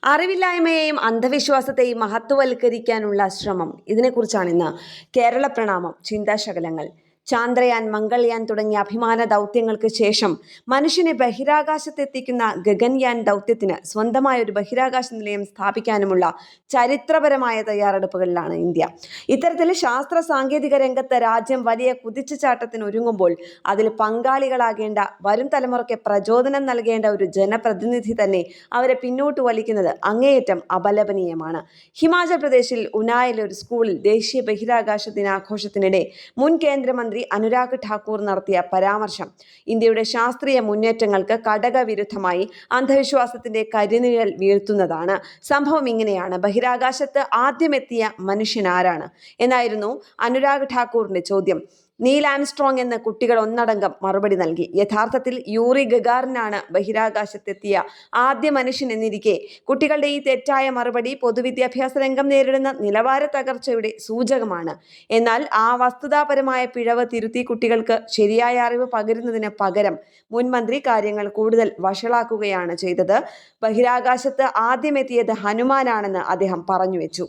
അറിവില്ലായ്മയെയും അന്ധവിശ്വാസത്തെയും മഹത്വവൽക്കരിക്കാനുള്ള ശ്രമം, ഇതിനെക്കുറിച്ചാണ് ഇന്ന് കേരള പ്രണാമം ചിന്താശകലങ്ങൾ. ചാന്ദ്രയാൻ, മംഗൾയാൻ തുടങ്ങിയ അഭിമാന ദൗത്യങ്ങൾക്ക് ശേഷം മനുഷ്യനെ ബഹിരാകാശത്തെത്തിക്കുന്ന ഗഗൻയാൻ ദൗത്യത്തിന് സ്വന്തമായ ഒരു ബഹിരാകാശ നിലയം സ്ഥാപിക്കാനുമുള്ള ചരിത്രപരമായ തയ്യാറെടുപ്പുകളിലാണ് ഇന്ത്യ. ഇത്തരത്തിൽ ശാസ്ത്ര സാങ്കേതിക രംഗത്ത് രാജ്യം വലിയ കുതിച്ചുചാട്ടത്തിന് ഒരുങ്ങുമ്പോൾ അതിൽ പങ്കാളികളാകേണ്ട, വരും തലമുറയ്ക്ക് പ്രചോദനം നൽകേണ്ട ഒരു ജനപ്രതിനിധി തന്നെ അവരെ പിന്നോട്ട് വലിക്കുന്നത് അങ്ങേയറ്റം അപലപനീയമാണ്. ഹിമാചൽ പ്രദേശിൽ ഉനായിലെ ഒരു സ്കൂളിൽ ദേശീയ ബഹിരാകാശ ദിനാഘോഷത്തിനിടെ മുൻ കേന്ദ്രമന്ത്രി അനുരാഗ് ഠാക്കൂർ നടത്തിയ പരാമർശം ഇന്ത്യയുടെ ശാസ്ത്രീയ മുന്നേറ്റങ്ങൾക്ക് കടകവിരുദ്ധമായി അന്ധവിശ്വാസത്തിന്റെ കരിനിഴൽ വീഴ്ത്തുന്നതാണ്. സംഭവം ഇങ്ങനെയാണ്: ബഹിരാകാശത്ത് ആദ്യമെത്തിയ മനുഷ്യൻ ആരാണ് എന്നായിരുന്നു അനുരാഗ് ഠാക്കൂറിന്റെ ചോദ്യം. നീൽ ആംസ്ട്രോങ് എന്ന് കുട്ടികൾ ഒന്നടങ്കം മറുപടി നൽകി. യഥാർത്ഥത്തിൽ യൂറി ഗഗാറിനാണ് ബഹിരാകാശത്തെത്തിയ ആദ്യ മനുഷ്യൻ എന്നിരിക്കെ കുട്ടികളുടെ ഈ തെറ്റായ മറുപടി പൊതുവിദ്യാഭ്യാസ രംഗം നേരിടുന്ന നിലവാര തകർച്ചയുടെ സൂചകമാണ്. എന്നാൽ ആ വസ്തുതാപരമായ പിഴവ് തിരുത്തി കുട്ടികൾക്ക് ശരിയായ അറിവ് പകരുന്നതിന് പകരം മുൻ മന്ത്രി കാര്യങ്ങൾ കൂടുതൽ വഷളാക്കുകയാണ് ചെയ്തത്. ബഹിരാകാശത്ത് ആദ്യമെത്തിയത് ഹനുമാനാണെന്ന് അദ്ദേഹം പറഞ്ഞുവെച്ചു.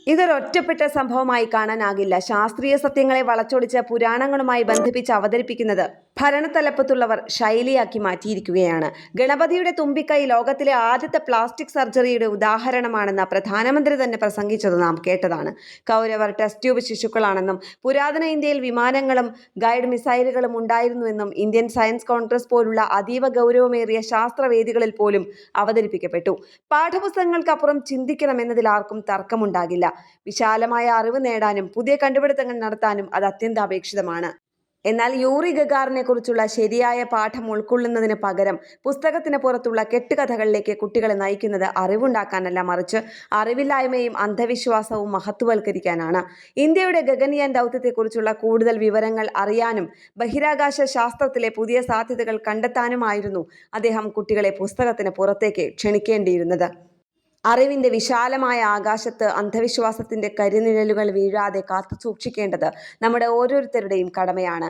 ഇതൊരൊറ്റപ്പെട്ട സംഭവമായി കാണാനാകില്ല. ശാസ്ത്രീയ സത്യങ്ങളെ വളച്ചൊടിച്ച് പുരാണങ്ങളുമായി ബന്ധിപ്പിച്ച് അവതരിപ്പിക്കുന്നത് ഭരണതലപ്പത്തുള്ളവർ ശൈലിയാക്കി മാറ്റിയിരിക്കുകയാണ്. ഗണപതിയുടെ തുമ്പിക്കൈ ലോകത്തിലെ ആദ്യത്തെ പ്ലാസ്റ്റിക് സർജറിയുടെ ഉദാഹരണമാണെന്ന് പ്രധാനമന്ത്രി തന്നെ പ്രസംഗിച്ചത് നാം കേട്ടതാണ്. കൗരവർ ടെസ്റ്റ് ട്യൂബ് ശിശുക്കളാണെന്നും പുരാതന ഇന്ത്യയിൽ വിമാനങ്ങളും ഗൈഡ് മിസൈലുകളും ഉണ്ടായിരുന്നുവെന്നും ഇന്ത്യൻ സയൻസ് കോൺഗ്രസ് പോലുള്ള അതീവ ഗൗരവമേറിയ ശാസ്ത്രവേദികളിൽ പോലും അവതരിപ്പിക്കപ്പെട്ടു. പാഠപുസ്തകങ്ങൾക്കപ്പുറം ചിന്തിക്കണമെന്നതിൽ ആർക്കും തർക്കമുണ്ടാകില്ല. വിശാലമായ അറിവ് നേടാനും പുതിയ കണ്ടുപിടുത്തങ്ങൾ നടത്താനും അത് അത്യന്താപേക്ഷിതമാണ്. എന്നാൽ യൂറി ഗഗാറിനെ കുറിച്ചുള്ള ശരിയായ പാഠം ഉൾക്കൊള്ളുന്നതിന് പകരം പുസ്തകത്തിന് പുറത്തുള്ള കെട്ടുകഥകളിലേക്ക് കുട്ടികളെ നയിക്കുന്നത് അറിവുണ്ടാക്കാനല്ല, മറിച്ച് അറിവില്ലായ്മയും അന്ധവിശ്വാസവും മഹത്വവൽക്കരിക്കാനാണ്. ഇന്ത്യയുടെ ഗഗൻയാൻ ദൗത്യത്തെക്കുറിച്ചുള്ള കൂടുതൽ വിവരങ്ങൾ അറിയാനും ബഹിരാകാശ ശാസ്ത്രത്തിലെ പുതിയ സാധ്യതകൾ കണ്ടെത്താനുമായിരുന്നു അദ്ദേഹം കുട്ടികളെ പുസ്തകത്തിന് പുറത്തേക്ക് ക്ഷണിക്കേണ്ടിയിരുന്നത്. അറിവിന്റെ വിശാലമായ ആകാശത്ത് അന്ധവിശ്വാസത്തിന്റെ കരിനിഴലുകൾ വീഴാതെ കാത്തുസൂക്ഷിക്കേണ്ടത് നമ്മുടെ ഓരോരുത്തരുടെയും കടമയാണ്.